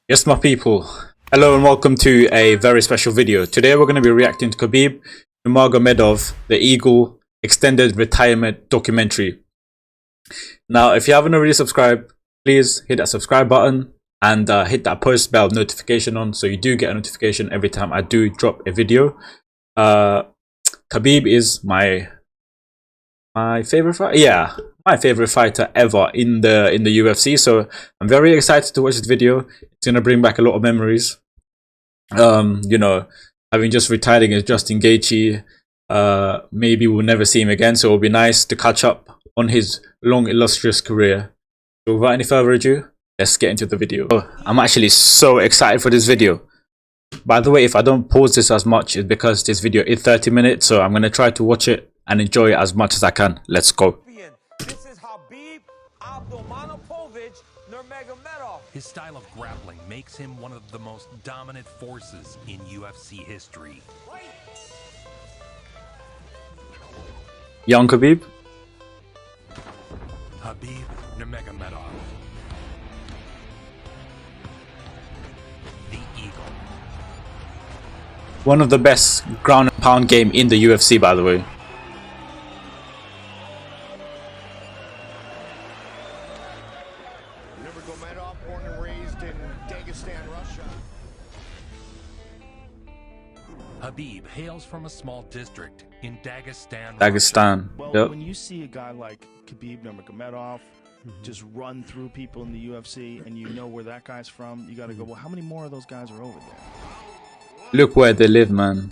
Yes, my people. Hello and welcome to a very special video. Today we're going to be reacting to Khabib Nurmagomedov, the Eagle extended retirement documentary. Now, if you haven't already subscribed, please hit that subscribe button and hit that post bell notification on so you do get a notification every time I do drop a video. Khabib is my favorite fighter. Yeah, my favorite fighter ever in the UFC. So I'm very excited to watch this video. It's gonna bring back a lot of memories. You know, having just retired against Justin Gaethje, maybe we'll never see him again. So it'll be nice to catch up on his long, illustrious career. So without any further ado, let's get into the video. I'm actually so excited for this video. By the way, if I don't pause this as much, it's because this video is 30 minutes. So I'm gonna try to watch it and enjoy it as much as I can. Let's go. This is Khabib Nurmagomedov. His style of grappling makes him one of the most dominant forces in UFC history. Young Khabib. Khabib Nurmagomedov, the Eagle. One of the best ground and pound game in the UFC, by the way. Nurmagomedov, born and raised in Dagestan, Russia. Khabib hails from a small district in Dagestan. Dagestan. Well, Yep. when you see a guy like Khabib Nurmagomedov just run through people in the UFC and you know where that guy's from, you got to go, well, how many more of those guys are over there? Look where they live, man.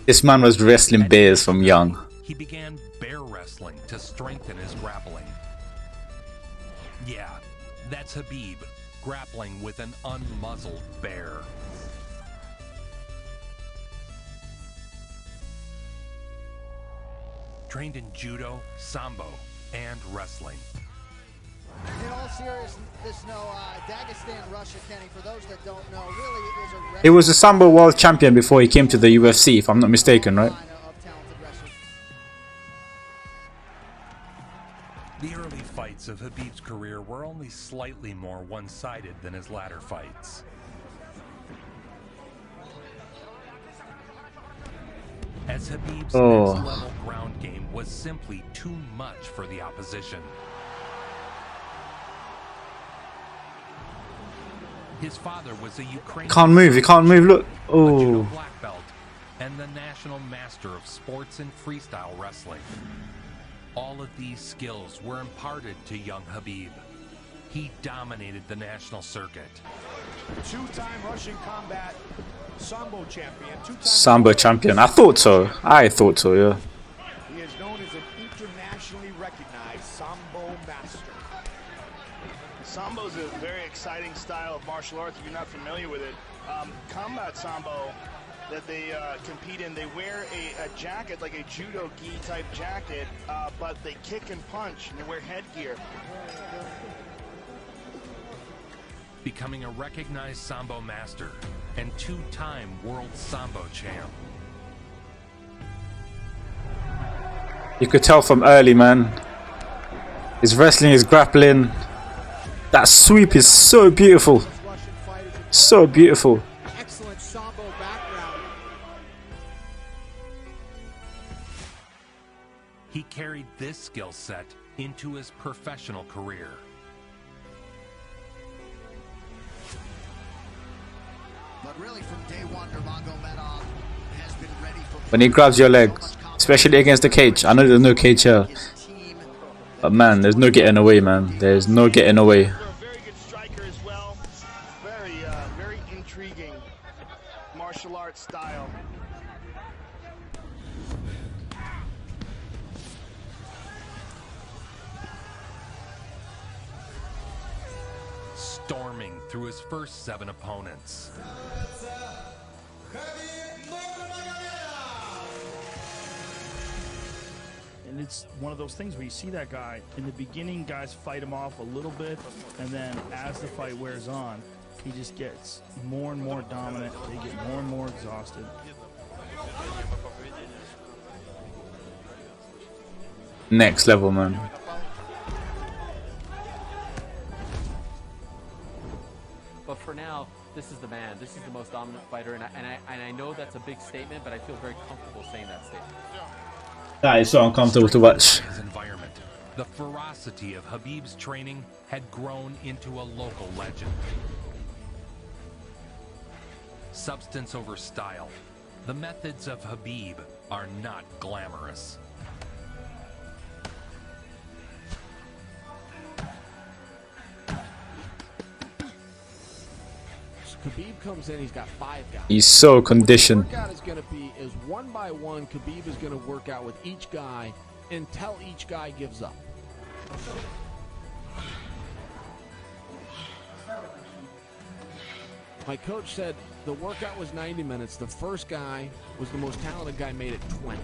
This man was wrestling bears from young. He began bear wrestling to strengthen his grappling. Yeah, that's Khabib grappling with an unmuzzled bear. Trained in judo, sambo, and wrestling. In all seriousness, no, Dagestan, Russia, Kenny, for those that don't know, really it was a... He was a Sambo world champion before he came to the UFC, if I'm not mistaken, right? The early fights of Khabib's career were only slightly more one-sided than his latter fights. As Khabib's next-level ground game was simply too much for the opposition. His father was a Ukrainian. Can't move, he can't move, look. A judo Oh. black belt and the national master of sports and freestyle wrestling. All of these skills were imparted to young Khabib. He dominated the national circuit. Two-time Russian combat sambo champion. Sambo champion. I thought so. I thought so, yeah. He is known as an internationally recognized sambo master. Sambo is a very exciting style of martial arts if you're not familiar with it. Combat Sambo that they compete in, they wear a jacket, like a judo gi type jacket, but they kick and punch and they wear headgear. Becoming a recognized sambo master and two-time world sambo champ. You could tell from early, man. His wrestling, his grappling. That sweep is so beautiful. So beautiful. Excellent sambo background. He carried this skill set into his professional career. But really from day one, Nurmagomedov has been ready for... When he grabs your leg, especially against the cage. I know there's no cage here. But man, there's no getting away, man. There's no getting away. They're a very good striker as well. Very intriguing martial arts style. Storming through his first 7 opponents. And it's one of those things where you see that guy, in the beginning, guys fight him off a little bit, and then as the fight wears on, he just gets more and more dominant, they get more and more exhausted. Next level, man. But for now, this is the man. This is the most dominant fighter, and I know that's a big statement, but I feel very comfortable saying that statement. That is so uncomfortable to watch. His environment, the ferocity of Khabib's training had grown into a local legend. Substance over style. The methods of Khabib are not glamorous. Khabib comes in, he's got 5 guys. He's so conditioned. The workout is going to be is one by one. Khabib is going to work out with each guy until each guy gives up. My coach said the workout was 90 minutes. The first guy was the most talented guy, made it 20.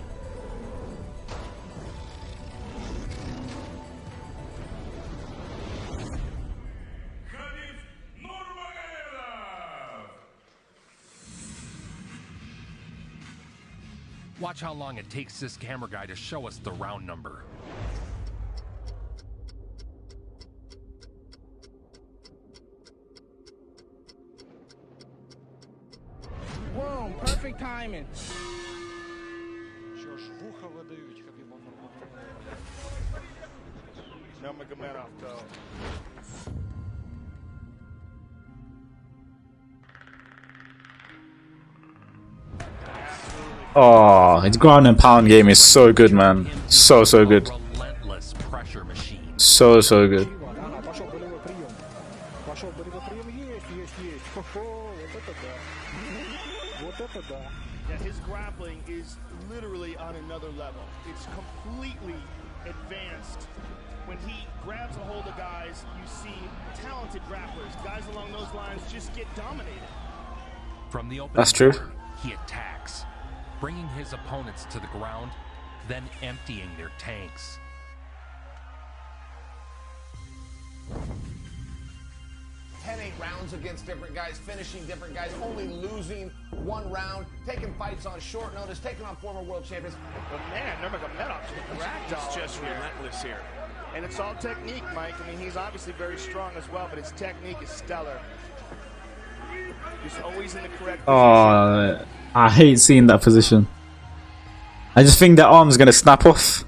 Khabib Nurmagomedov. Watch how long it takes this camera guy to show us the round number. Boom, perfect timing. Nurmagomedov go. Oh, his ground and pound game is so good, man. So good. Relentless pressure machine. So good. Yeah, his grappling is literally on another level. It's completely advanced. When he grabs a hold of guys, you see talented grapplers. Guys along those lines just get dominated. From the open That's true. court, he attacks, bringing his opponents to the ground, then emptying their tanks. Eight rounds against different guys, finishing different guys, only losing one round, taking fights on short notice, taking on former world champions. But man, Nurmagomedov is just relentless here. And it's all technique, Mike. I mean, he's obviously very strong as well, but his technique is stellar. He's always in the correct position. Oh, I hate seeing that position. I just think that arm's gonna snap off.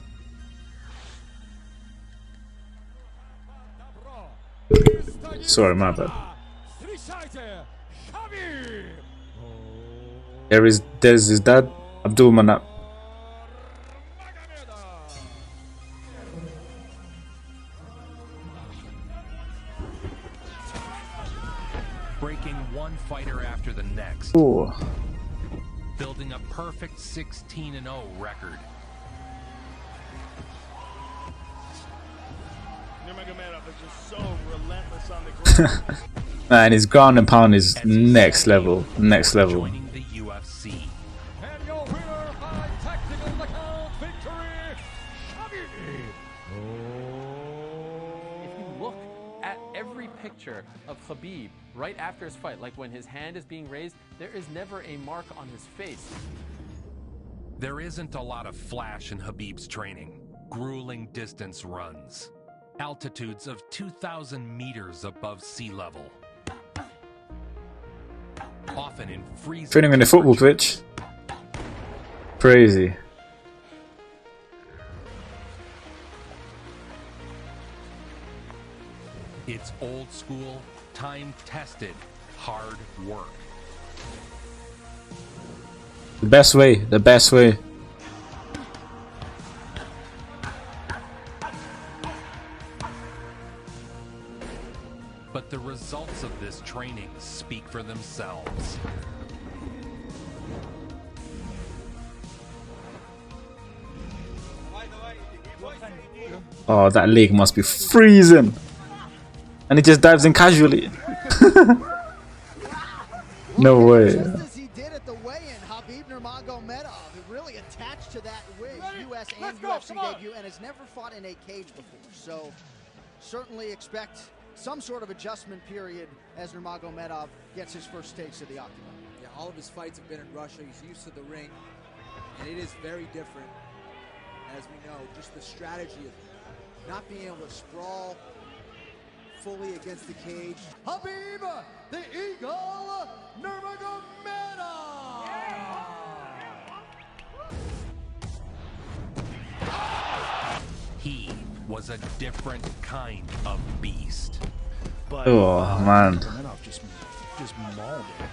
Sorry, my bad. There's his dad, Abdul Manap. Breaking one fighter after the next. Ooh. Building a perfect 16-0 record. Nurmagomedov is just so relentless on the ground. Man, his ground and pound is next level. Next level. Joining the UFC. And your winner by tactical knockout victory, Khabib. If you look at every picture of Khabib right after his fight, like when his hand is being raised, there is never a mark on his face. There isn't a lot of flash in Khabib's training. Grueling distance runs. Altitudes of 2,000 meters above sea level. Often in freezing Training on the football pitch. Crazy. It's old school, time-tested, hard work. The best way. The best way. But the results of this training speak for themselves. Oh, that leg must be freezing. And he just dives in casually. No way. Just as he did at the weigh-in, Khabib Nurmagomedov really attached to that U.S. and UFC debut and has never fought in a cage before. So certainly expect some sort of adjustment period as Nurmagomedov gets his first taste of the octagon. Yeah, all of his fights have been in Russia. He's used to the ring, and it is very different. As we know, just the strategy of not being able to sprawl, fully against the cage. Khabib, the Eagle, Nurmagomedov. He was a different kind of beast. But Oh man. Nurmagomedov just mauled him.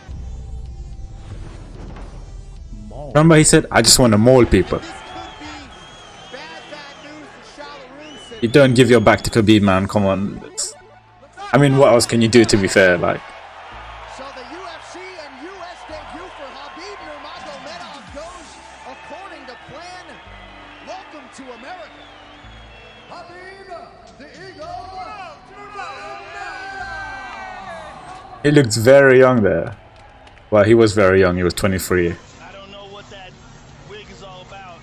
Mauled. Remember he said, I just want to maul people. This could be bad news for Shalaroon City. You don't give your back to Khabib, man. Come on. I mean, what else can you do, to be fair? Like, So the UFC and US debut for Khabib Nurmagomedov goes according to plan. Welcome to America. Khabib, the Eagle, Nurmagomedov. he looked very young there. Well, he was very young. He was 23. I don't know what that wig is all about,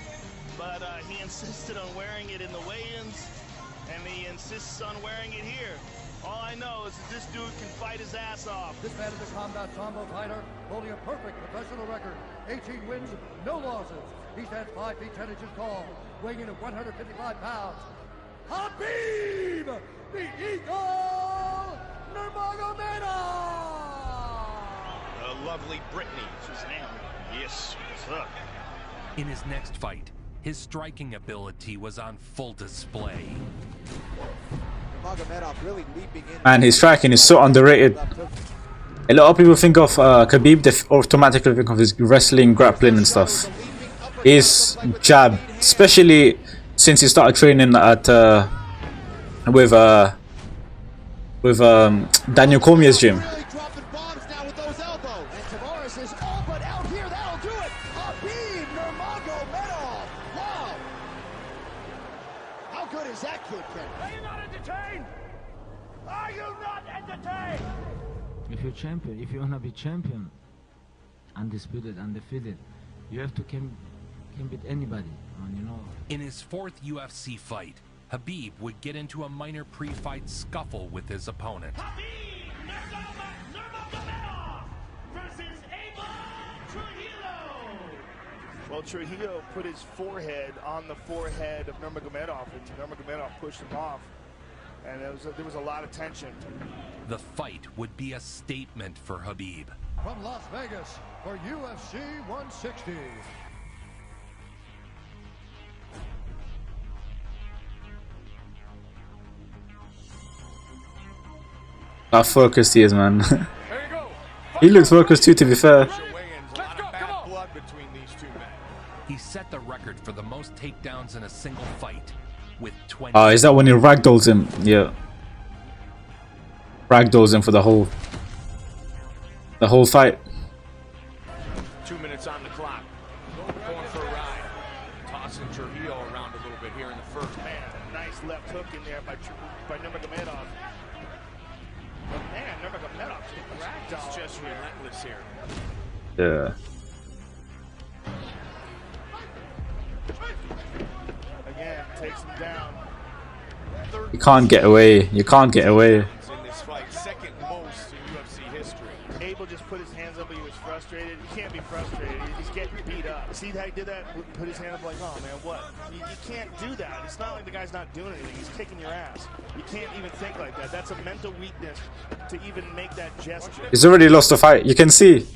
but he insisted on wearing it in the weigh-ins, and he insists on wearing it here. All I know is that this dude can fight his ass off. This man is a combat sambo fighter, holding a perfect professional record. 18 wins, no losses. He stands 5 feet 10 inches tall, weighing in at 155 pounds. Khabib, the Eagle, Nurmagomedov. Lovely Brittany, what's his name? Yes, what's up? In his next fight, his striking ability was on full display. Nurmagomedov really leaping in. And his striking is so underrated. A lot of people think of Khabib, they automatically think of his wrestling, grappling and stuff. His jab, especially since he started training at with Daniel Cormier's gym. Really dropping bombs now with those elbows. And Tavares is all but out here. That'll do it. Khabib Nurmagomedov. Wow. How good is that kid, Ken? Are you not entertained? Are you not entertained? If you're champion, if you wanna be champion, undisputed, undefeated, you have to can beat anybody, you know. In his 4th UFC fight, Khabib would get into a minor pre-fight scuffle with his opponent. Khabib Nurmagomedov versus Trujillo. Well, Trujillo put his forehead on the forehead of Nurmagomedov, and Nurmagomedov pushed him off, and there was a lot of tension. The fight would be a statement for Khabib. From Las Vegas for UFC 160. How focused he is, man. There you go. He looks focused too, to be fair. Let's go, come on. Blood between these two men. He set the record for the most takedowns in a single fight with 20. Is that when he ragdolls him? Yeah. Ragdolls him for the whole fight. 2 minutes on the clock. Going for a ride. Tossing Trujillo around a little bit here in the first. Man, nice left hook in there by Nurmagomedov. But man, Nurmagomedov is just relentless here. Yeah. Again, takes him down. You can't get away. You can't get away. In this fight, second most in UFC history. Abel just put his hands up, but he was frustrated. You can't be frustrated. He's getting beat up. See how he did that? Put his hand up like, oh man, what? You can't do that. It's not like the guy's not doing anything. He's kicking your ass. You can't even think like that. That's a mental weakness to even make that gesture. He's already lost the fight. You can see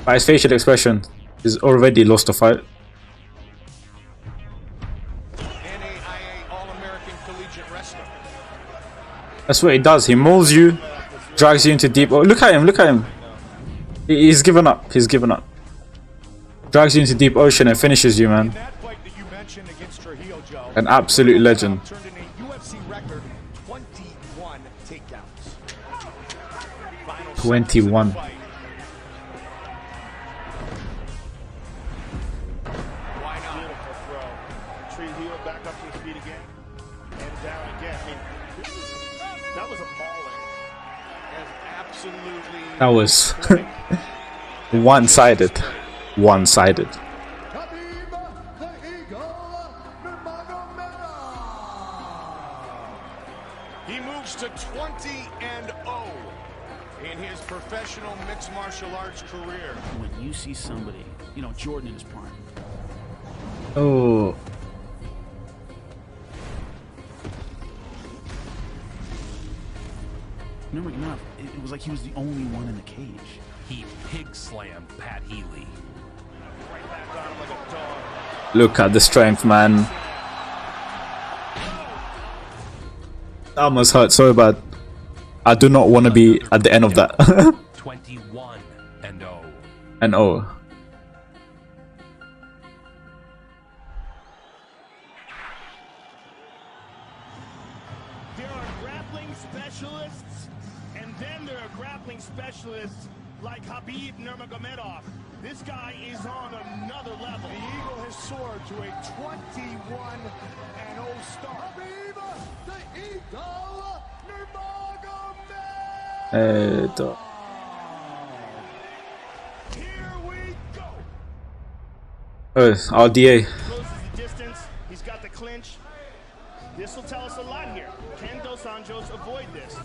by his facial expression. He's already lost the fight. NAIA All-American Collegiate Wrestler. That's what he does. He molds you, drags you into deep. Oh, look at him! Look at him! He's given up. He's given up. Drags you into deep ocean and finishes you, man. That fight that you mentioned against Trujillo, Joe. An absolute legend. Turned in a UFC record 21 takedowns. Final 21. fight. Why not? Beautiful throw. Trujillo back up to his feet again. And down again. I mean, that was a mauling. Absolutely. That was one-sided. One-sided. Khabib, the Eagle, Nurmagomedov. He moves to 20-0 in his professional mixed martial arts career. When you see somebody, you know, Jordan in his prime. Oh. Nurmagomedov, it was like he was the only one in the cage. He pig slammed Pat Healy. Look at the strength, man. That must hurt so bad. I do not want to be at the end of that. 21-0. And oh. There are grappling specialists, and then there are grappling specialists like Khabib Nurmagomedov. This guy is on another level. The Eagle has soared to a 21-0 start. Khabib, the Eagle, Nurmagomedov. Here we go. Oh, RDA. Closes the distance. He's got the clinch. This will tell us a lot here. Can Dos Anjos avoid this?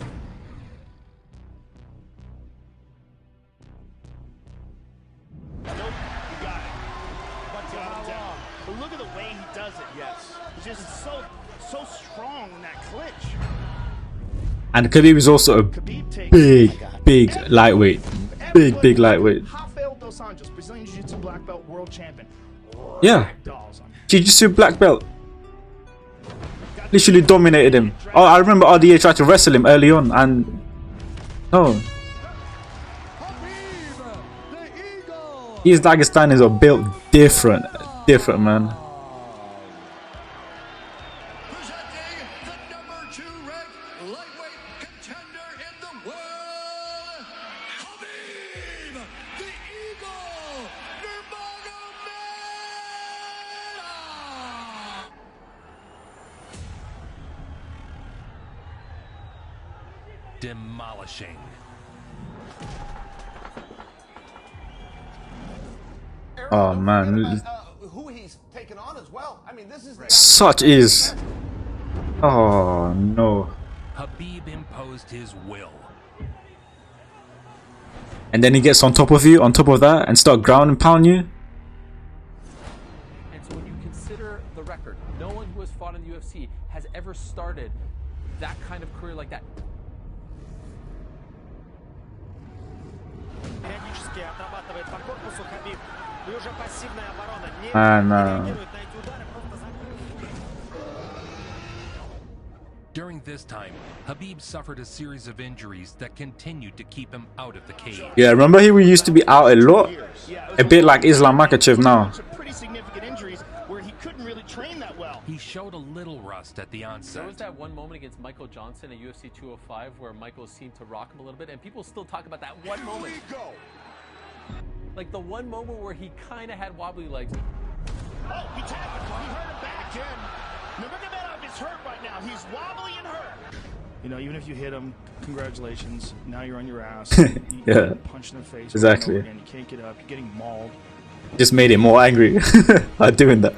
Nope, you got it. But look at the way he does it. Yes. He's just so strong in that clinch. And Khabib is also a big lightweight. Big lightweight. Rafael Dos Anjos, Brazilian Jiu-Jitsu black belt world champion. Yeah. Jiu-Jitsu black belt. Literally dominated him. Oh, I remember RDA tried to wrestle him early on and... No. These Dagestanis are built different. Different, man. Presenting the #2 ranked lightweight contender in the world, Khabib, the Eagle, Nurmagomedov. Demolishing. Oh man. Who he's taken on as well. I mean, this is Such is. Oh no. Khabib imposed his will. And then he gets on top of you, on top of that, and start ground and pound you. And so when you consider the record, no one who has fought in the UFC has ever started that kind of career like that. Периодически отрабатывает по корпусу Кhabib. И уже пассивная оборона не реагирует на эти удары, просто During this time, Khabib suffered a series of injuries that continued to keep him out of the cage. Yeah, remember he used to be out a lot? A bit like Islam Makhachev now. Pretty significant injuries where he couldn't really train that well. He showed a little rust at the onset. There was that one moment against Michael Johnson at UFC 205 where Michael seemed to rock him a little bit, and people still talk about that one moment. Like the one moment where he kind of had wobbly legs. Oh, he tapped him. He hurt him back again. Nurmagomedov is hurt right now. He's wobbly and hurt. You know, even if you hit him, congratulations. Now you're on your ass. Yeah. Punch in the face. Exactly. And you can't get up. You're getting mauled. Just made him more angry by doing that.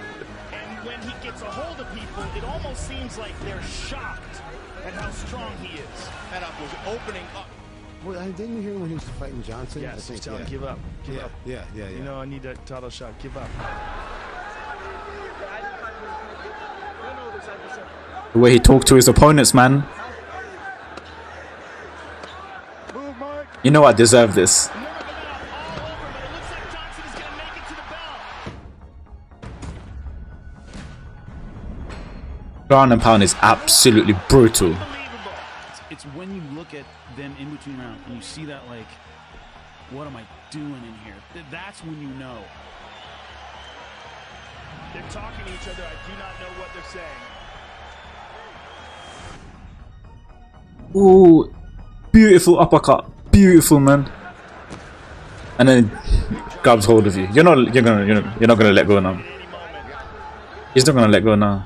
And when he gets a hold of people, it almost seems like they're shocked at how strong he is. That up was opening up. Well, didn't you hear him when he was fighting Johnson? Yes, I think, he's telling him, give up. Give up. Yeah. You know, I need that title shot. Give up. The way he talked to his opponents, man. You know I deserve this. Ground and pound is absolutely brutal. It's when you look at them in between rounds and you see that, like, what am I doing in here? That's when you know. They're talking to each other. I do not know what they're saying. Ooh, beautiful uppercut, beautiful, man. And then grabs hold of you. You're not gonna let go now. He's not gonna let go now.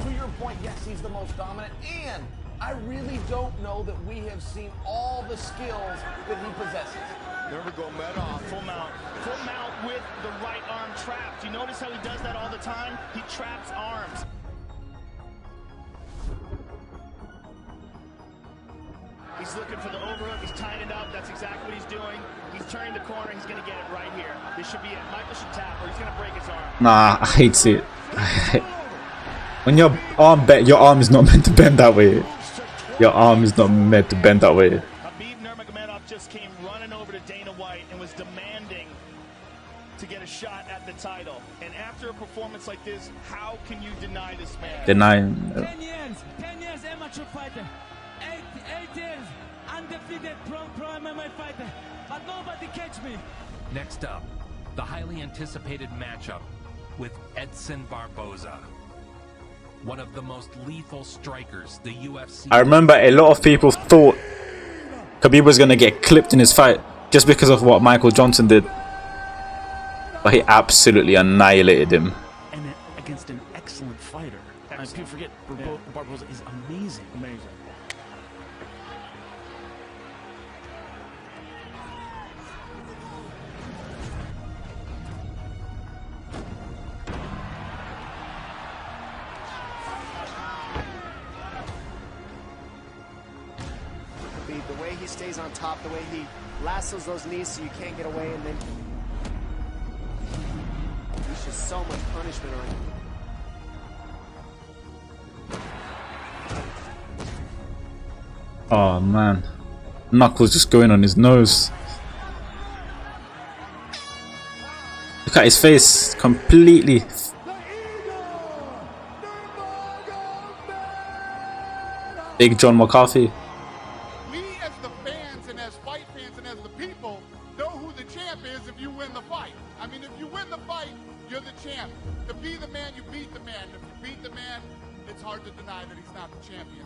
To your point, yes, he's the most dominant, and I really don't know that we have seen all the skills that he possesses. Nurmagomedov, full mount with the right arm trapped. You notice how he does that all the time? He traps arms. He's looking for the overhook. He's tying it up. That's exactly what he's doing. He's turning the corner. He's going to get it right here. This should be it. Michael should tap or he's going to break his arm. Nah, I hate it. When your arm is not meant to bend that way. Your arm is not meant to bend that way. Khabib Nurmagomedov just came running over to Dana White and was demanding to get a shot at the title. And after a performance like this, how can you deny this man? 10 years amateur fighter, 8 years undefeated pro MMA fighter, but nobody catch me. Next up, the highly anticipated matchup with Edson Barboza, one of the most lethal strikers the UFC. I remember a lot of people thought Khabib was going to get clipped in his fight just because of what Michael Johnson did. But he absolutely annihilated him. And against an excellent fighter. People forget Barboza is amazing. Amazing. The way he stays on top, the way he lassos those knees so you can't get away, and then he's just so much punishment on you. Oh man, knuckles just going on his nose. Look at his face, completely. Big John McCarthy. We as the fans and as fight fans and as the people know who the champ is if you win the fight. I mean, if you win the fight, you're the champ. To be the man, you beat the man. If you beat the man, it's hard to deny that he's not the champion.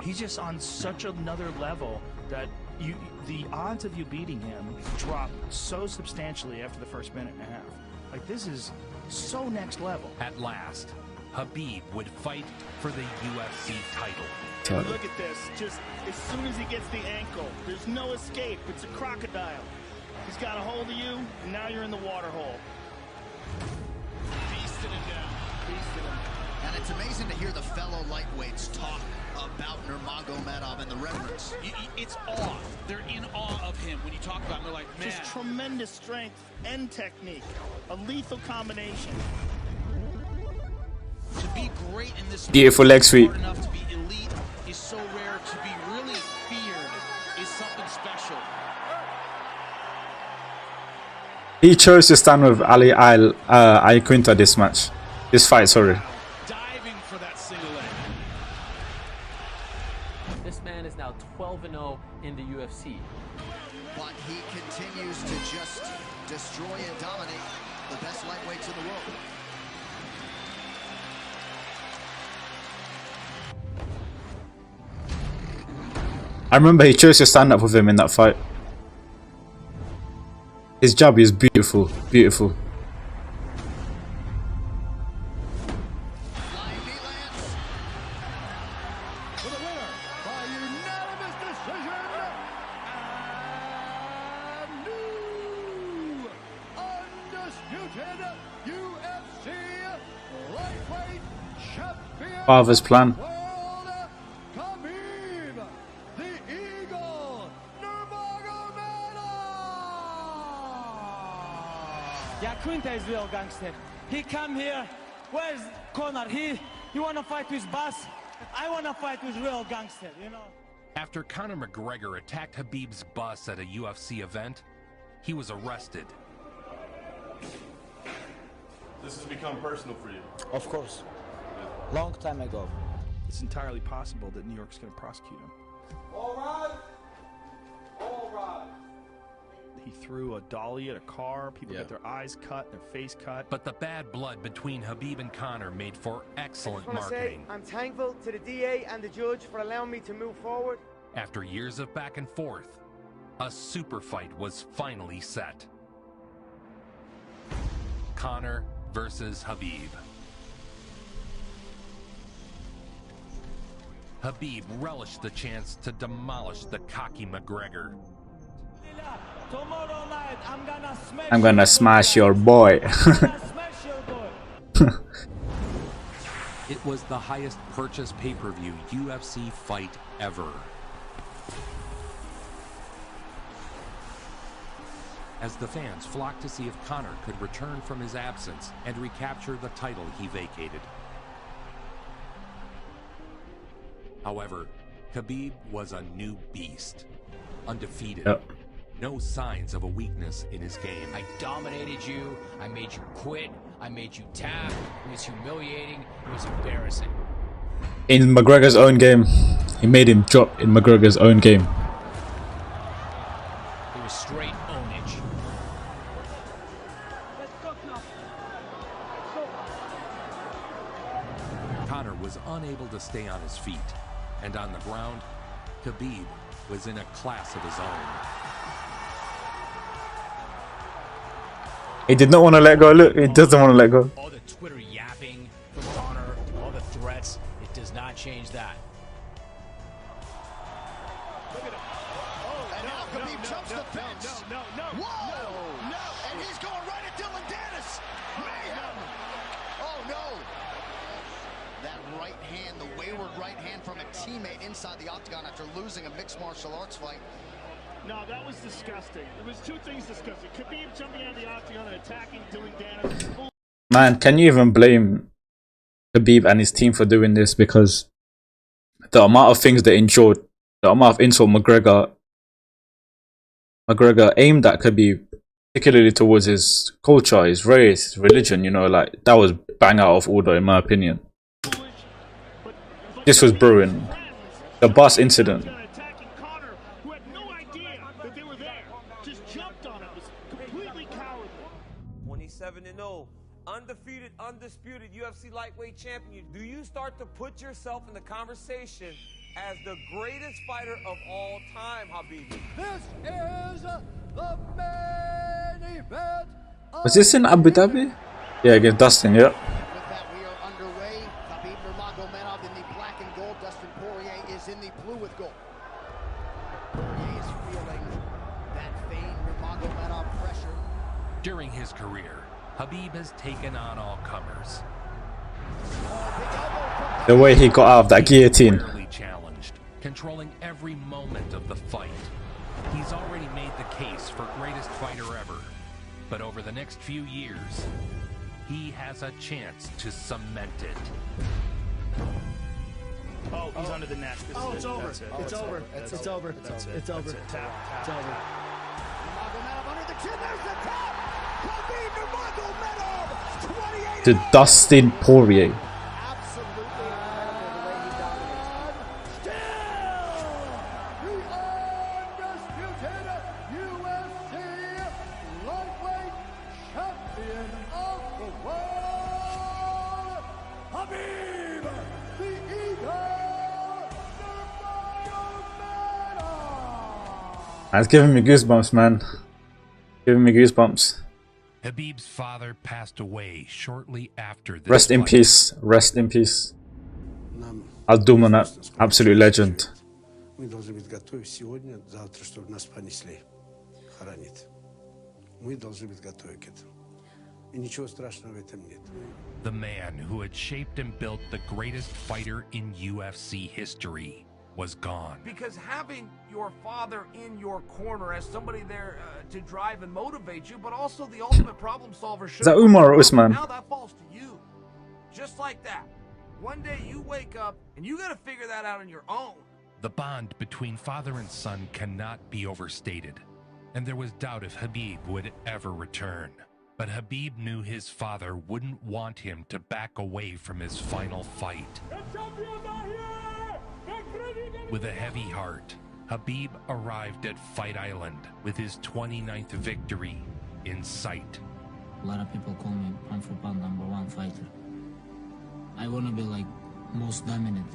He's just on such another level that the odds of you beating him drop so substantially after the first minute and a half. Like, this is so next level. At last, Khabib would fight for the UFC title. And look at this. Just as soon as he gets the ankle, there's no escape. It's a crocodile. He's got a hold of you, and now you're in the water hole. Beasting him down. Beasting him. And it's amazing to hear the fellow lightweights talk about Nurmagomedov and the reverence. It's awe. They're in awe of him. When you talk about him, they're like, man. Just tremendous strength and technique. A lethal combination. To be great in this Beautiful leg sweep. enough to be elite is so rare. To be really feared is something special. He chose to stand with Ali Iaquinta this match. This fight, sorry. Diving for that single leg. This man is now 12-0 in the UFC. But he continues to just destroy and dominate the best lightweights in the world. I remember he chose to stand up with him in that fight. His jab is beautiful, beautiful. For the winner by unanimous decision, and new undisputed UFC lightweight champion. Father's plan. Iaquinta is real gangster. He come here. Where's Conor? He wanna fight with boss. I wanna fight with real gangster, you know. After Conor McGregor attacked Khabib's bus at a UFC event, he was arrested. This has become personal for you. Of course. Long time ago. It's entirely possible that New York's going to prosecute him. All right. All right. He threw a dolly at a car. People get their eyes cut, their face cut. But the bad blood between Khabib and Conor made for excellent I just want to say, marketing. I'm thankful to the DA and the judge for allowing me to move forward. After years of back and forth, a super fight was finally set. Conor versus Khabib. Khabib relished the chance to demolish the cocky McGregor. Tomorrow night, I'm gonna smash your boy. It was the highest purchase pay-per-view UFC fight ever. As the fans flocked to see if Conor could return from his absence and recapture the title he vacated. However, Khabib was a new beast, undefeated. Yep. No signs of a weakness in his game. I dominated you. I made you quit. I made you tap. It was humiliating. It was embarrassing. In McGregor's own game, he made him drop in McGregor's own game. It was straight ownage. Conor was unable to stay on his feet, and on the ground, Khabib was in a class of his own. He did not want to let go. Look, he doesn't want to let go. All the Twitter yapping from Conor, all the threats, it does not change that. Look at him. Oh, and now Khabib jumps the fence. Whoa! No! And he's going right at Dylan Dennis. Mayhem! Oh, no! That right hand, the wayward right hand from a teammate inside the octagon after losing a mixed martial arts fight. No, that was disgusting. There was two things disgusting. Khabib jumping out of the octagon and attacking Dylan Dennis. Man, can you even blame Khabib and his team for doing this? Because the amount of things they endured, the amount of insult McGregor aimed at Khabib, particularly towards his culture, his race, his religion, you know, like, that was bang out of order in my opinion. This was brewing. The bus incident. 27-0, undefeated, undisputed UFC lightweight champion. Do you start to put yourself in the conversation as the greatest fighter of all time, Khabib? This is the main event. Was this in Abu Dhabi? Yeah, against Dustin, yeah. With that, we are underway. Khabib Nurmagomedov in the black and gold. Dustin Poirier is in the blue with gold. Poirier is feeling that famed Nurmagomedov pressure. During his career, Khabib has taken on all comers. The way he got out of that guillotine. Challenged, controlling every moment of the fight. He's already made the case for greatest fighter ever. But over the next few years, he has a chance to cement it. Oh, he's under the neck. Oh, it's over. It's over. It's over. It's over. Tap. It's over. Nurmagomedov under the chin. There's the tap. Khabib Nurmagomedov, 28. To Dustin Poirier. Absolutely incredible the way he dominates. Still, the undisputed UFC lightweight champion of the world, Khabib, the Eagle Nurmagomedov. That's giving me goosebumps, man. Giving me goosebumps. Khabib's father passed away shortly after this Rest in fight. peace. Rest in peace. Al-Dumanat, absolute legend. Мы должны быть готовы сегодня, завтра, чтобы нас понесли, хоронить. Мы должны быть готовы к этому. И ничего страшного в этом нет. The man who had shaped and built the greatest fighter in UFC history was gone. Because having your father in your corner as somebody there to drive and motivate you, but also the ultimate problem solver. Is that Umar or Usman? Now that falls to you. Just like that. One day you wake up and you got to figure that out on your own. The bond between father and son cannot be overstated, and there was doubt if Khabib would ever return. But Khabib knew his father wouldn't want him to back away from his final fight. With a heavy heart, Khabib arrived at Fight Island with his 29th victory in sight. A lot of people call me pound for pound #1 fighter. I want to be like most dominant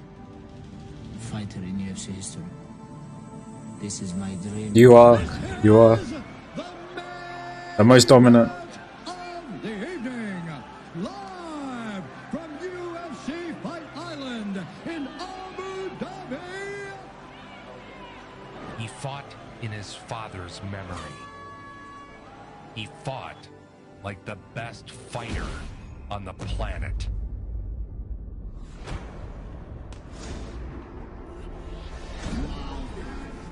fighter in UFC history. This is my dream. You are the most dominant. The evening, live from UFC Fight Island in Abu Dhabi. He fought in his father's memory. He fought like the best fighter on the planet.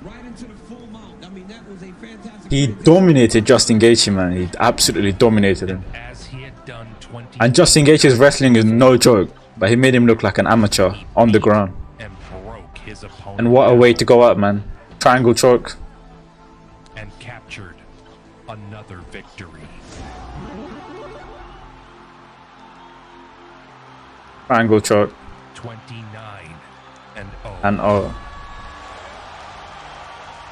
Right into the full mount. I mean, that was a fantastic. He dominated Justin Gaethje, man. He absolutely dominated him. As he had done 20 And Justin Gaethje's wrestling is no joke, but he made him look like an amateur on the ground. and broke his his opponent. And what a way to go out, man. Triangle choke. And captured another victory. Triangle choke. 29 and 0. And oh.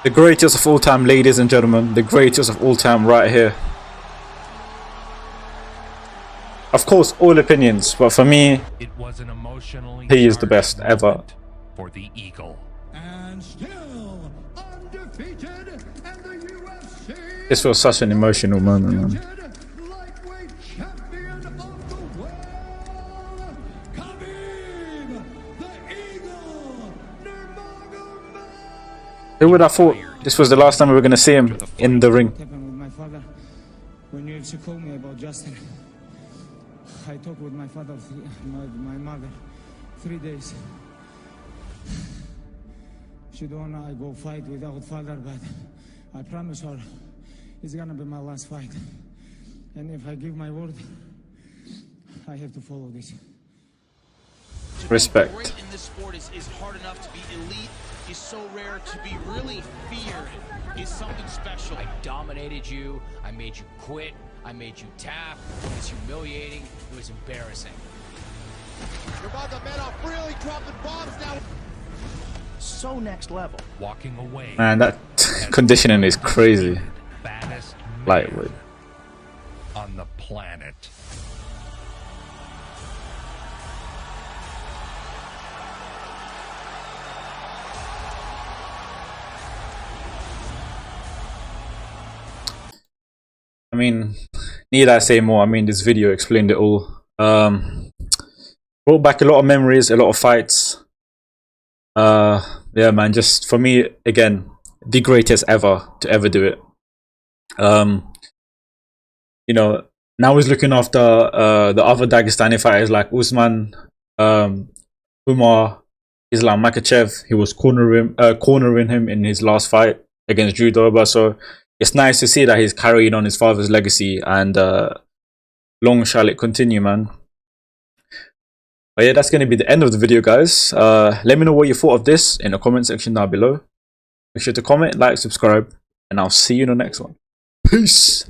The greatest of all time, ladies and gentlemen. The greatest of all time right here. Of course, all opinions, but for me, it was an emotionally he is the best ever. For the Eagle. And still undefeated in the UFC. This was such an emotional moment, man. Lightweight champion of the world, Khabib, the Eagle Nurmagomedov. Who would have thought this was the last time we were going to see him in the ring? Happened with my father when UFC called me about Justin. I talked with my father, my mother, 3 days. She don't wanna I go fight without father, but I promise her it's gonna be my last fight. And if I give my word, I have to follow this. Respect. To be great in this sport is hard enough. To be elite is so rare. To be really feared is something special. I dominated you. I made you quit. I made you tap. It was humiliating. It was embarrassing. Nurmagomedov really dropping bombs now. So next level. Walking away. Man, that conditioning is crazy. Baddest Lightweight. on the planet. I mean, need I say more? I mean, this video explained it all. Brought back a lot of memories, a lot of fights. Yeah, man, just for me, again, the greatest ever to ever do it. You know, now he's looking after the other Dagestani fighters like Usman, Umar, Islam Makhachev. He was cornering him in his last fight against Drew Dober. So it's nice to see that he's carrying on his father's legacy, and long shall it continue, man. But yeah, that's going to be the end of the video, guys. Let me know what you thought of this in the comment section down below. Make sure to comment, like, subscribe, and I'll see you in the next one. Peace!